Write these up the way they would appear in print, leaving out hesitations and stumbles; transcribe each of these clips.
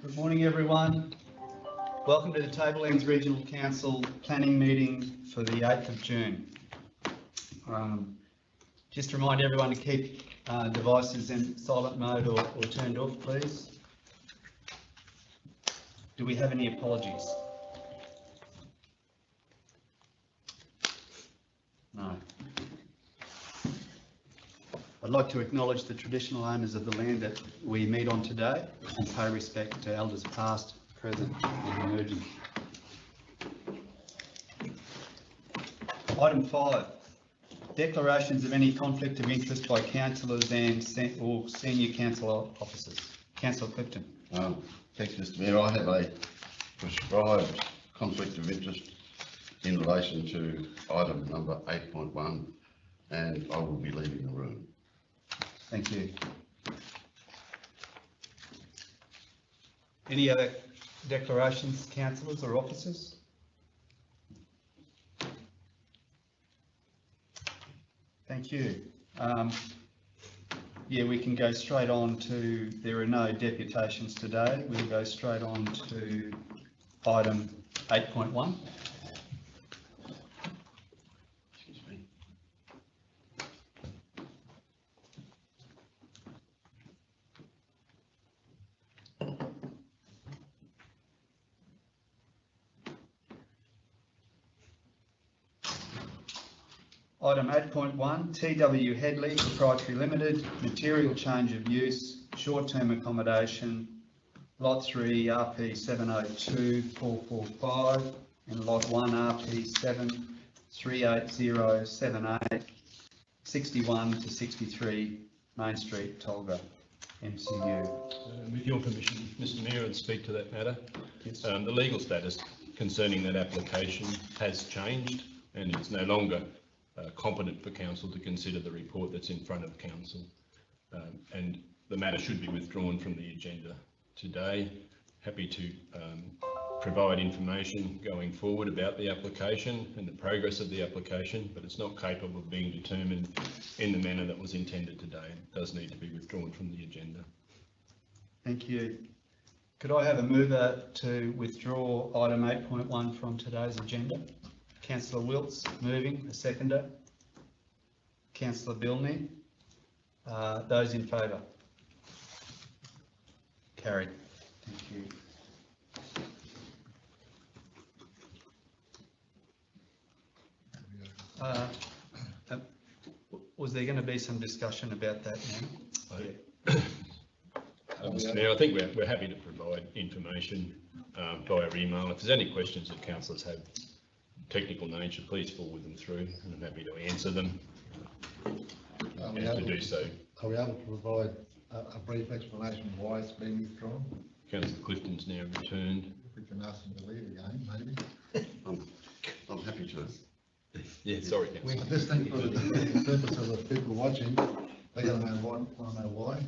Good morning, everyone. Welcome to the Tablelands Regional Council planning meeting for the 8th of June. Just to remind everyone to keep devices in silent mode or turned off, please. Do we have any apologies? No. I'd like to acknowledge the traditional owners of the land that we meet on today and pay respect to elders past, present and emerging. Item 5, declarations of any conflict of interest by councillors and or senior council officers. Councillor Clifton. Thanks, Mr. Mayor. I have a prescribed conflict of interest in relation to item number 8.1 and I will be leaving the room. Thank you. Any other declarations, councillors or officers? Thank you. Yeah, we can go straight on to, there are no deputations today. We'll go straight on to item 8.1. Item 8.1, TW Headley Proprietary Limited, material change of use, short-term accommodation, Lot 3 RP 702445 and Lot 1 RP 738078, 61 to 63 Main Street, Tolga, MCU. With your permission, Mr. Mayor, and speak to that matter. Yes. The legal status concerning that application has changed and it's no longer competent for council to consider the report that's in front of council, and the matter should be withdrawn from the agenda today. Happy to provide information going forward about the application and the progress of the application, but it's not capable of being determined in the manner that was intended today. It does need to be withdrawn from the agenda. Thank you. Could I have a mover to withdraw item 8.1 from today's agenda? Councillor Wilts moving, a seconder. Councillor Bilney. Those in favour? Carried. Thank you. Was there going to be some discussion about that now? Mr. Mayor, I think we're happy to provide information via email. If there's any questions that councillors have technical nature, please forward them through and I'm happy to answer them. Are we able to provide a brief explanation of why it's been withdrawn? Councillor Clifton's now returned. If we can ask him to leave again, maybe. I'm happy to. Yeah, sorry, Councillor. I just think for the purpose of the people watching, they're going to want to know why.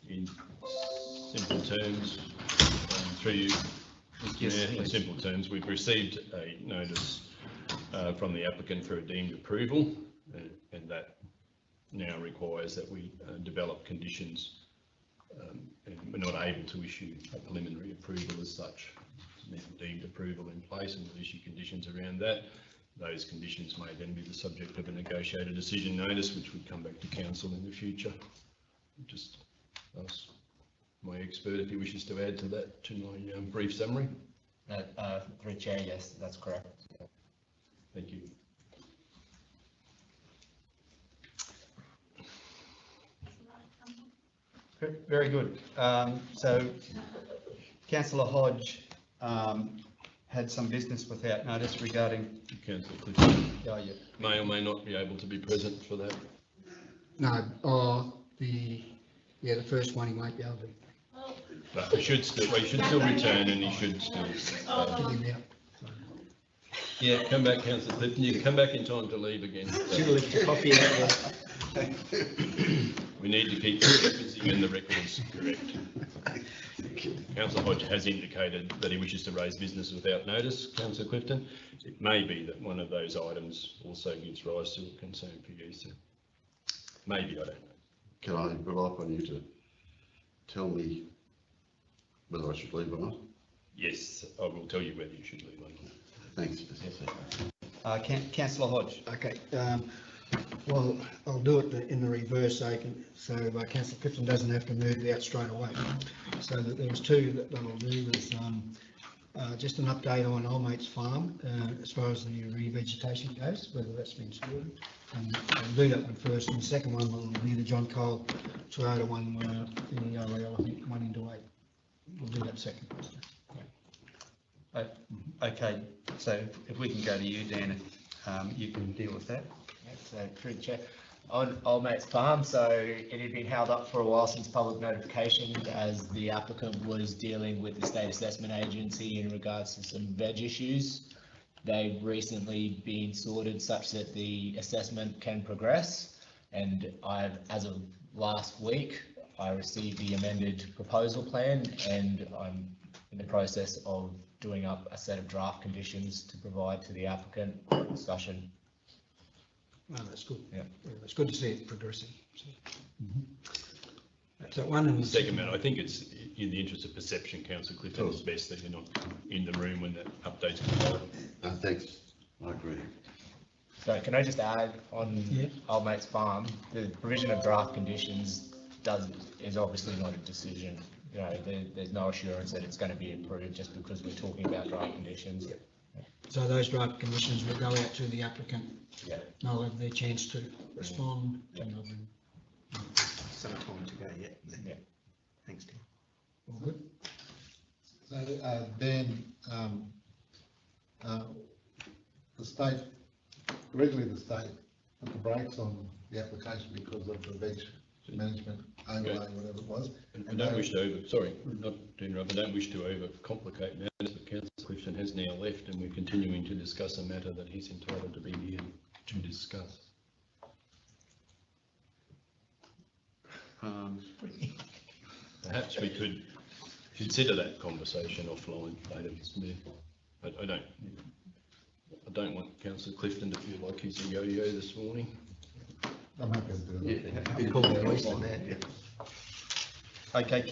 In simple terms, through you, Mr. Mayor, in simple terms, we've received a notice from the applicant for a deemed approval, and that now requires that we develop conditions, and we're not able to issue a preliminary approval as such. Now deemed approval in place, and we'll issue conditions around that. Those conditions may then be the subject of a negotiated decision notice, which would come back to council in the future. Just ask my expert if he wishes to add to that, to my brief summary. Through Chair, yes, that's correct. Thank you. Very good. So Councillor Hodge had some business without notice regarding Councillor Clifton yeah. may or may not be able to be present for that. No, the first one he won't be able to. But we should still return, and he should still. Yeah, come back, Councillor Clifton. You can come back in time to leave again. Should have left the coffee out there. We need to keep the frequency and the records correct. Councillor Hodge has indicated that he wishes to raise business without notice, Councillor Clifton. It may be that one of those items also gives rise to a concern for you, so maybe, I don't know. Can I rely upon you to tell me whether I should leave or not? Yes, I will tell you whether you should leave or not. Thanks, Mr. Secretary. Councillor Hodge. Okay, well, I'll do it in the reverse so councillor Clifton doesn't have to move that straight away. So that there was two that I'll do is just an update on Old Mates Farm as far as the revegetation goes, whether that's been sorted. And I'll do that one first, and the second one will be the John Cole Toyota one, in the RL, I think 1 into 8. We'll do that second. Okay, so if we can go to you, Dan, if you can deal with that. So, through the chair, on Old Mates Farm, so it had been held up for a while since public notification as the applicant was dealing with the state assessment agency in regards to some veg issues. They've recently been sorted such that the assessment can progress, and as of last week, I received the amended proposal plan, and I'm in the process of doing up a set of draft conditions to provide to the applicant for discussion. Oh, that's good. Yeah. It's good to see it progressing. So. That's that one. And The second matter, I think it's in the interest of perception, Councillor Clifton, it's best that you're not in the room when that update's provided. Thanks, I agree. So can I just add on Yeah. Old Mates Farm, the provision of draft conditions is obviously not a decision. You know, there's no assurance that it's going to be approved just because we're talking about draft conditions. So those draft conditions will go out to the applicant. Yeah. They'll have their chance to respond. Yeah. And they'll be Some time to go yet. Yeah. Thanks, Dan. all good. So, Dan, the state, originally the state put the brakes on the application because of the veg management overlay, whatever it was. I don't wish to not to interrupt, I don't wish to overcomplicate matters, but Councillor Clifton has now left and we're continuing to discuss a matter that he's entitled to be here to discuss. Perhaps we could consider that conversation offline later, Mr. Mayor. I don't want Councillor Clifton to feel like he's a yo-yo this morning. I'm happy to do that. Call the police on that. Okay,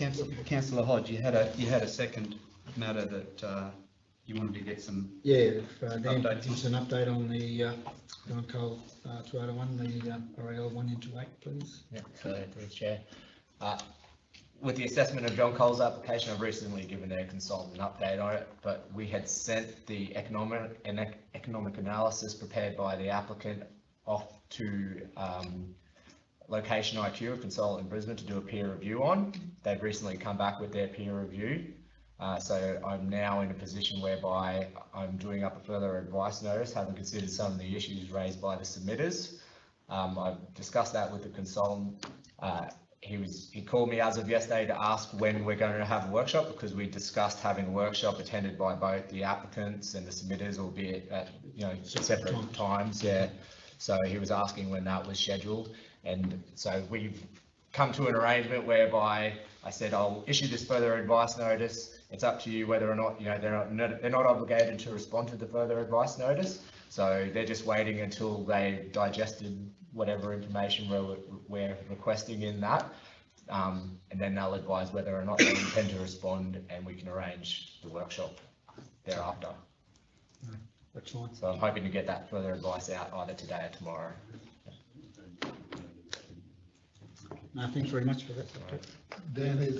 Councillor Hodge, you had a second matter that you wanted to get some. Yeah, if Dan Update. gives us an update on the John Cole Toyota one, the RL 1 into 8, please. Yeah, so through the chair. With the assessment of John Cole's application, I've recently given their consultant an update on it, but we had sent the economic analysis prepared by the applicant off to Location IQ, a consultant in Brisbane, to do a peer review on. They've recently come back with their peer review. So I'm now in a position whereby I'm doing up a further advice notice, having considered some of the issues raised by the submitters. I've discussed that with the consultant. He called me as of yesterday to ask when we're going to have a workshop, because we discussed having a workshop attended by both the applicants and the submitters, albeit at separate times. Yeah. So he was asking when that was scheduled, and so we've come to an arrangement whereby I said I'll issue this further advice notice. It's up to you whether or not they're not obligated to respond to the further advice notice. So they're just waiting until they've digested whatever information we're requesting in that, and then they'll advise whether or not they intend to respond, and we can arrange the workshop thereafter. That's fine. So I'm hoping to get that further advice out either today or tomorrow. No, thanks very much for that. Dan, is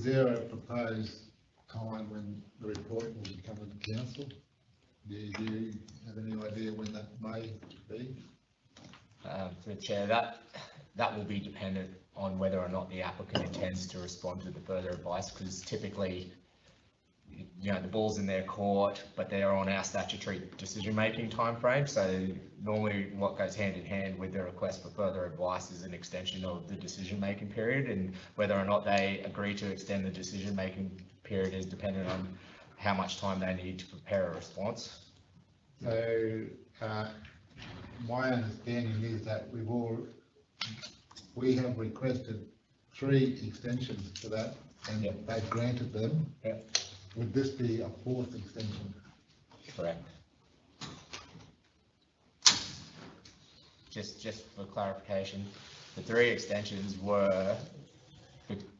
there a proposed time when the report will be coming to council? Do you have any idea when that may be? Through the chair, that will be dependent on whether or not the applicant intends to respond to the further advice, because typically, the ball's in their court, but they're on our statutory decision-making timeframe. So normally what goes hand in hand with the request for further advice is an extension of the decision-making period, and whether or not they agree to extend the decision-making period is dependent on how much time they need to prepare a response. So, my understanding is that we have requested 3 extensions to that, and Yeah. they've granted them. Yeah. Would this be a 4th extension? Correct. Just for clarification, the 3 extensions were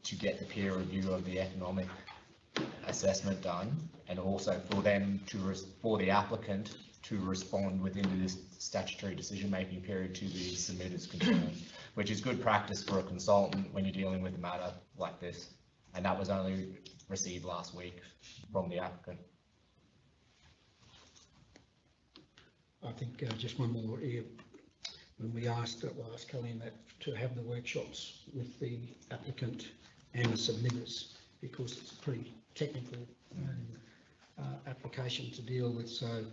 to get the peer review of the economic assessment done, and also for them to, for the applicant to respond within this statutory decision-making period to the submitter's concerns, which is good practice for a consultant when you're dealing with a matter like this. And that was only received last week from the applicant. I think just one more here. When we asked, we'll ask Colleen that to have the workshops with the applicant and the submitters, because it's a pretty technical application to deal with. So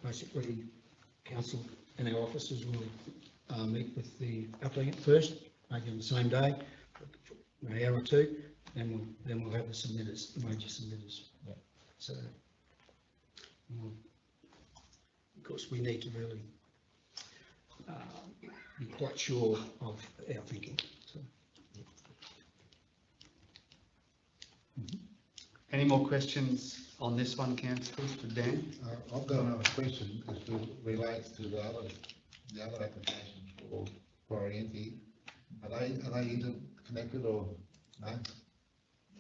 basically, council and our officers will meet with the applicant first, maybe on the same day, for an hour or two, and then we'll have the submitters, the major submitters. Yeah. So, of course, we need to really be quite sure of our thinking. So. Any more questions on this one, councillors, for Dan? I've got another question, which relates to the other application for Oriente. Are they interconnected or no?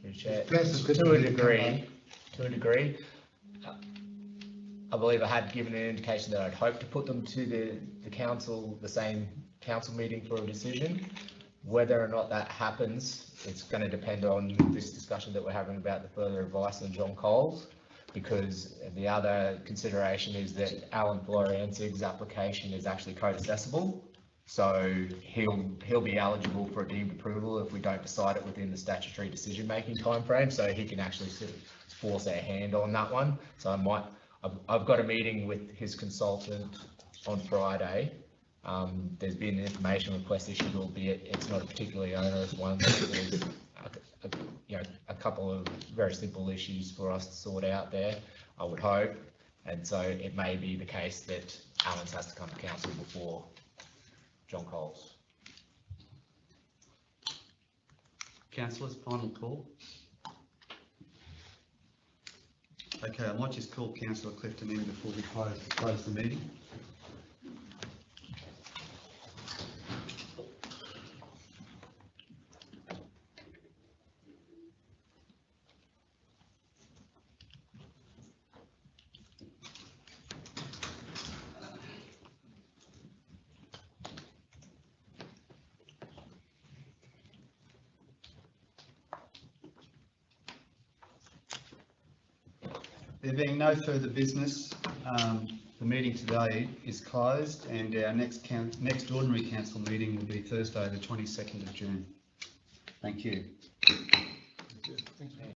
To a degree. I believe I had given an indication that I'd hope to put them to the council, the same council meeting for a decision. Whether or not that happens, it's going to depend on this discussion that we're having about the further advice on John Coles, because the other consideration is that Alan Florianzig's application is actually code accessible. So he'll be eligible for a deemed approval if we don't decide it within the statutory decision-making timeframe. So he can actually sort of force our hand on that one. So I've got a meeting with his consultant on Friday. There's been an information request issued, albeit it's not a particularly onerous one. There's a couple of very simple issues for us to sort out there, I would hope. And so it may be the case that Alan's has to come to council before John Coles. Councillors, final call. Okay, I might just call Councillor Clifton in before we close the meeting. There being no further business, the meeting today is closed, and our next ordinary council meeting will be Thursday, the 22nd of June. Thank you.